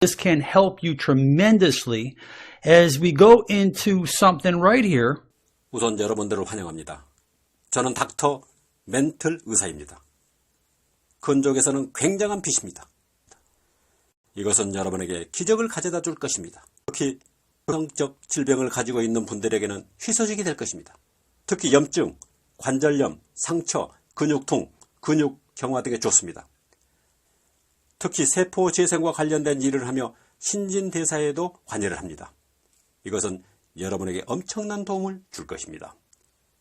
This can help you tremendously as we go into something right here. 우선 여러분들을 환영합니다. 저는 닥터 멘틀 의사입니다. 근족에서는 굉장한 빛입니다. 이것은 여러분에게 기적을 가져다 줄 것입니다. 특히 성적 질병을 가지고 있는 분들에게는 희소식이 될 것입니다. 특히 염증, 관절염, 상처, 근육통, 근육 경화 등에 좋습니다. 특히 세포 재생과 관련된 일을 하며 신진대사에도 관여를 합니다. 이것은 여러분에게 엄청난 도움을 줄 것입니다.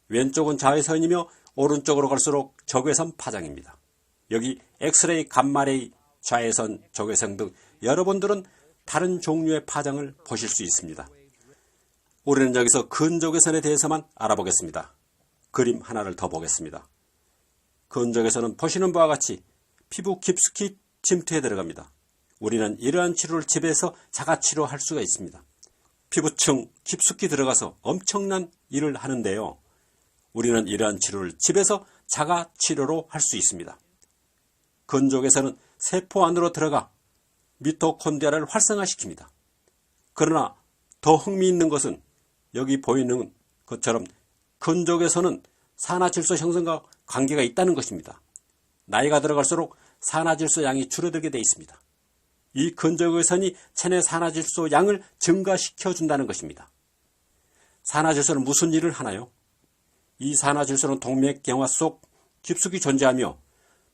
왼쪽은 자외선이며 오른쪽으로 갈수록 적외선 파장입니다. 여기 엑스레이, 감마레이, 자외선, 적외선 등 여러분들은 다른 종류의 파장을 보실 수 있습니다. 우리는 여기서 근적외선에 대해서만 알아보겠습니다. 그림 하나를 더 보겠습니다. 근적외선은 보시는 바와 같이 피부 깊숙이 침투해 들어갑니다. 우리는 이러한 치료를 집에서 자가치료할 수가 있습니다. 피부층 깊숙이 들어가서 엄청난 일을 하는데요. 우리는 이러한 치료를 집에서 자가치료로 할 수 있습니다. 근족에서는 세포 안으로 들어가 미토콘드리아를 활성화시킵니다. 그러나 더 흥미있는 것은 여기 보이는 것처럼 근족에서는 산화질소 형성과 관계가 있다는 것입니다. 나이가 들어갈수록 산화질소 양이 줄어들게 되어 있습니다. 이 근적외선이 체내 산화질소 양을 증가시켜 준다는 것입니다. 산화질소는 무슨 일을 하나요? 이 산화질소는 동맥경화 속 깊숙이 존재하며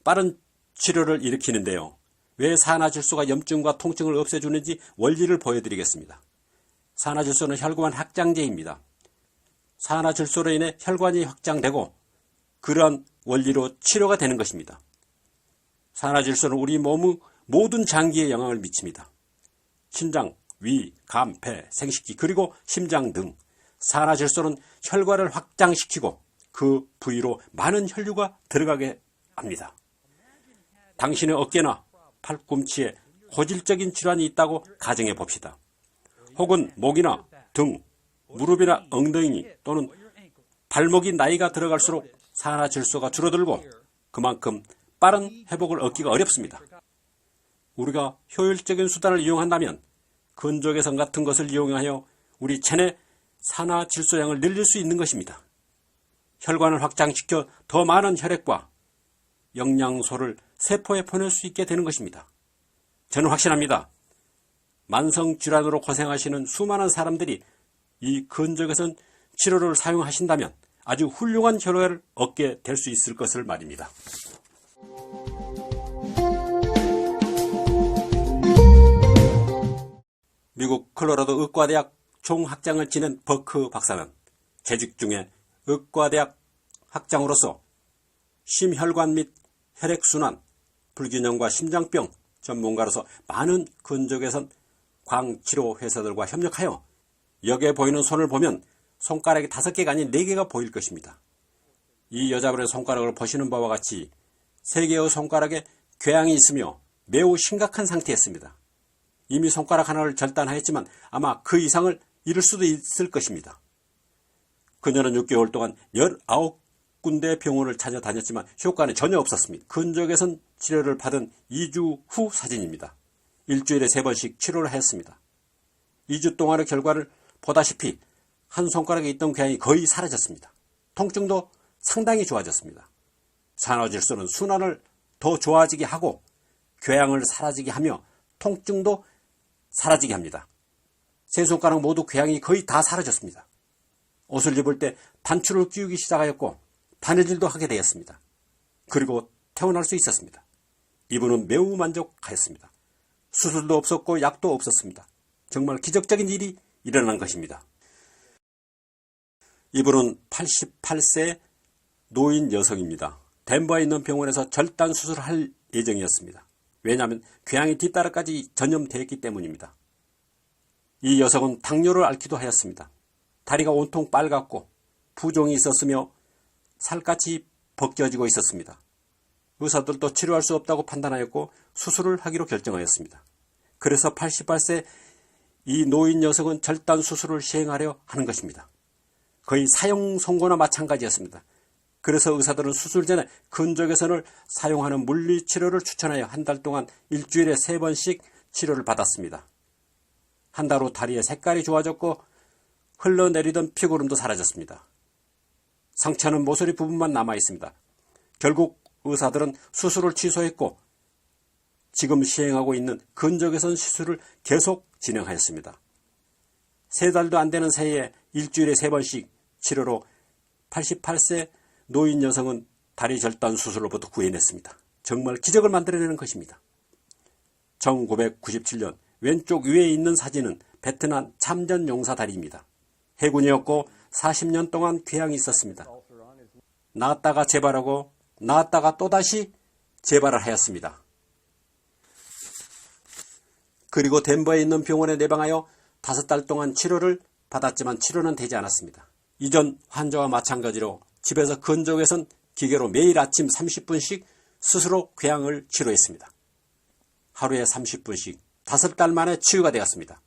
빠른 치료를 일으키는데요. 왜 산화질소가 염증과 통증을 없애주는지 원리를 보여드리겠습니다. 산화질소는 혈관 확장제입니다. 산화질소로 인해 혈관이 확장되고 그러한 원리로 치료가 되는 것입니다. 산화질소는 우리 몸의 모든 장기에 영향을 미칩니다. 신장, 위, 간, 폐, 생식기 그리고 심장 등 산화질소는 혈관을 확장시키고 그 부위로 많은 혈류가 들어가게 합니다. 당신의 어깨나 팔꿈치에 고질적인 질환이 있다고 가정해 봅시다. 혹은 목이나 등, 무릎이나 엉덩이 또는 발목이 나이가 들어갈수록 산화질소가 줄어들고 그만큼 빠른 회복을 얻기가 어렵습니다. 우리가 효율적인 수단을 이용한다면 근족외선 같은 것을 이용하여 우리 체내 산화질소량을 늘릴 수 있는 것입니다. 혈관을 확장시켜 더 많은 혈액과 영양소를 세포에 보낼 수 있게 되는 것입니다. 저는 확신합니다. 만성질환으로 고생하시는 수많은 사람들이 이 근족외선 치료를 사용하신다면 아주 훌륭한 결과를 얻게 될 수 있을 것을 말입니다. 미국 콜로라도 의과대학 총학장을 지낸 버크 박사는 재직 중에 의과대학 학장으로서 심혈관 및 혈액순환, 불균형과 심장병 전문가로서 많은 근족외선 광치료 회사들과 협력하여 여기에 보이는 손을 보면 손가락이 5개가 아닌 4개가 보일 것입니다. 이 여자분의 손가락을 보시는 바와 같이 3개의 손가락에 궤양이 있으며 매우 심각한 상태였습니다. 이미 손가락 하나를 절단하였지만 아마 그 이상을 잃을 수도 있을 것입니다. 그녀는 6개월 동안 19군데 병원을 찾아다녔지만 효과는 전혀 없었습니다. 근족외선 치료를 받은 2주 후 사진입니다. 일주일에 3번씩 치료를 했습니다. 2주 동안의 결과를 보다시피 한 손가락에 있던 궤양이 거의 사라졌습니다. 통증도 상당히 좋아졌습니다. 산화질소는 순환을 더 좋아지게 하고 궤양을 사라지게 하며 통증도 사라지게 합니다. 세 손가락 모두 궤양이 거의 다 사라졌습니다. 옷을 입을 때 단추를 끼우기 시작하였고 바느질도 하게 되었습니다. 그리고 퇴원할 수 있었습니다. 이분은 매우 만족하였습니다. 수술도 없었고 약도 없었습니다. 정말 기적적인 일이 일어난 것입니다. 이분은 88세 노인 여성입니다. 덴버에 있는 병원에서 절단 수술을 할 예정이었습니다. 왜냐하면 궤양이 뒷다리까지 전염되었기 때문입니다. 이 여성은 당뇨를 앓기도 하였습니다. 다리가 온통 빨갛고 부종이 있었으며 살갗이 벗겨지고 있었습니다. 의사들도 치료할 수 없다고 판단하였고 수술을 하기로 결정하였습니다. 그래서 88세 이 노인 여성은 절단 수술을 시행하려 하는 것입니다. 거의 사형 선고나 마찬가지였습니다. 그래서 의사들은 수술 전에 근적외선을 사용하는 물리치료를 추천하여 한 달 동안 일주일에 3번씩 치료를 받았습니다. 한 달 후 다리의 색깔이 좋아졌고 흘러내리던 피고름도 사라졌습니다. 상처는 모서리 부분만 남아 있습니다. 결국 의사들은 수술을 취소했고 지금 시행하고 있는 근적외선 시술을 계속 진행하였습니다. 3달도 안 되는 새해에 일주일에 3번씩 치료로 88세 노인 여성은 다리 절단 수술로부터 구해냈습니다. 정말 기적을 만들어내는 것입니다. 1997년 왼쪽 위에 있는 사진은 베트남 참전 용사 다리입니다. 해군이었고 40년 동안 귀향이 있었습니다. 나았다가 재발하고 나았다가 또다시 재발을 하였습니다. 그리고 덴버에 있는 병원에 내방하여 5달 동안 치료를 받았지만 치료는 되지 않았습니다. 이전 환자와 마찬가지로 집에서 근적외선 기계로 매일 아침 30분씩 스스로 궤양을 치료했습니다. 하루에 30분씩 5달 만에 치유가 되었습니다.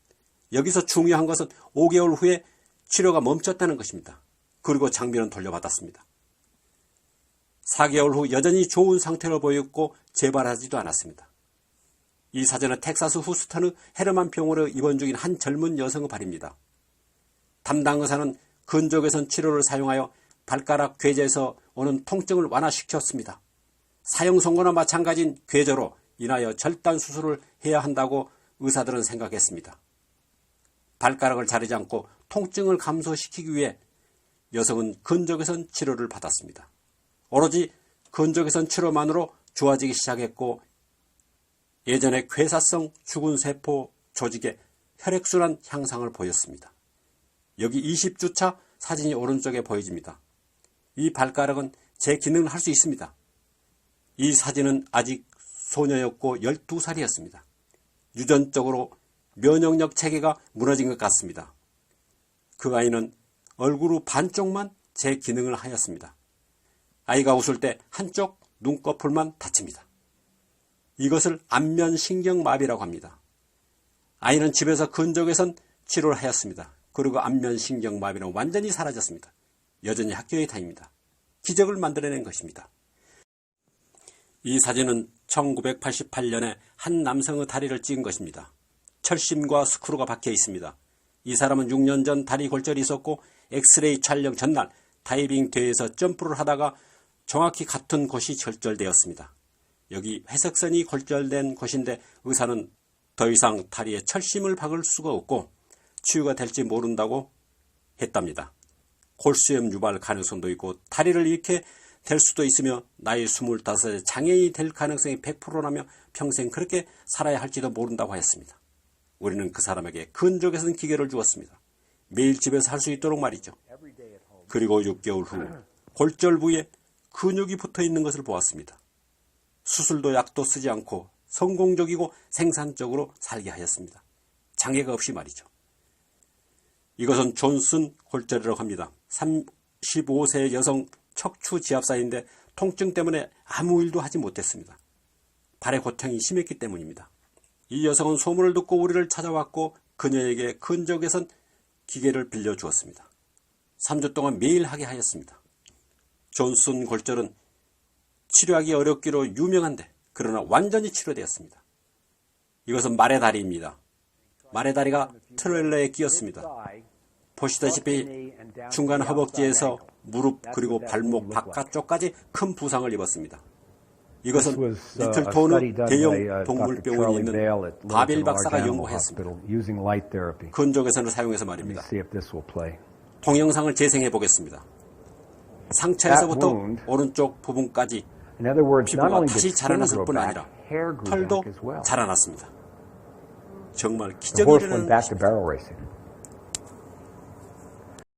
여기서 중요한 것은 5개월 후에 치료가 멈췄다는 것입니다. 그리고 장비는 돌려받았습니다. 4개월 후 여전히 좋은 상태로 보였고 재발하지도 않았습니다. 이 사진은 텍사스 후스턴의 헤르만 병원에 입원 중인 한 젊은 여성의 발입니다. 담당 의사는 근적외선 치료를 사용하여 발가락 괴제에서 오는 통증을 완화시켰습니다. 사형 선고나 마찬가지인 괴저로 인하여 절단 수술을 해야 한다고 의사들은 생각했습니다. 발가락을 자르지 않고 통증을 감소시키기 위해 여성은 근적외선 치료를 받았습니다. 오로지 근적외선 치료만으로 좋아지기 시작했고 예전의 괴사성 죽은 세포 조직의 혈액순환 향상을 보였습니다. 여기 20주차 사진이 오른쪽에 보여집니다. 이 발가락은 제 기능을 할 수 있습니다. 이 사진은 아직 소녀였고 12살이었습니다. 유전적으로 면역력 체계가 무너진 것 같습니다. 그 아이는 얼굴 후 반쪽만 제 기능을 하였습니다. 아이가 웃을 때 한쪽 눈꺼풀만 다칩니다. 이것을 안면신경마비라고 합니다. 아이는 집에서 근적외선 치료를 하였습니다. 그리고 안면신경마비는 완전히 사라졌습니다. 여전히 학교에 다닙니다. 기적을 만들어낸 것입니다. 이 사진은 1988년에 한 남성의 다리를 찍은 것입니다. 철심과 스크루가 박혀 있습니다. 이 사람은 6년 전 다리 골절이 있었고 엑스레이 촬영 전날 다이빙 대회에서 점프를 하다가 정확히 같은 곳이 절절되었습니다. 여기 회색선이 골절된 곳인데 의사는 더 이상 다리에 철심을 박을 수가 없고 치유가 될지 모른다고 했답니다. 골수염 유발 가능성도 있고 다리를 잃게 될 수도 있으며 나이 25에 장애인이 될 가능성이 100%라며 평생 그렇게 살아야 할지도 모른다고 하였습니다. 우리는 그 사람에게 근적외선 기계를 주었습니다. 매일 집에서 할 수 있도록 말이죠. 그리고 6개월 후 골절 부위에 근육이 붙어 있는 것을 보았습니다. 수술도 약도 쓰지 않고 성공적이고 생산적으로 살게 하였습니다. 장애가 없이 말이죠. 이것은 존슨 골절이라고 합니다. 35세 여성 척추 지압사인데 통증 때문에 아무 일도 하지 못했습니다. 발의 고통이 심했기 때문입니다. 이 여성은 소문을 듣고 우리를 찾아왔고 그녀에게 근적외선 기계를 빌려주었습니다. 3주 동안 매일 하게 하였습니다. 존슨 골절은 치료하기 어렵기로 유명한데 그러나 완전히 치료되었습니다. 이것은 말의 다리입니다. 말의 다리가 트레일러에 끼었습니다. 보시다시피 중간 허벅지에서 무릎 그리고 발목 바깥쪽까지 큰 부상을 입었습니다. 이것은 리틀톤의 대형 동물병원에 있는 바벨 박사가 연구했습니다. 근적외선을 사용해서 말입니다. 동영상을 재생해 보겠습니다. 상처에서부터 오른쪽 부분까지 피부가 다시 자라났을 뿐 아니라 털도 자라났습니다. 정말 기적이 일어나는 것입니다.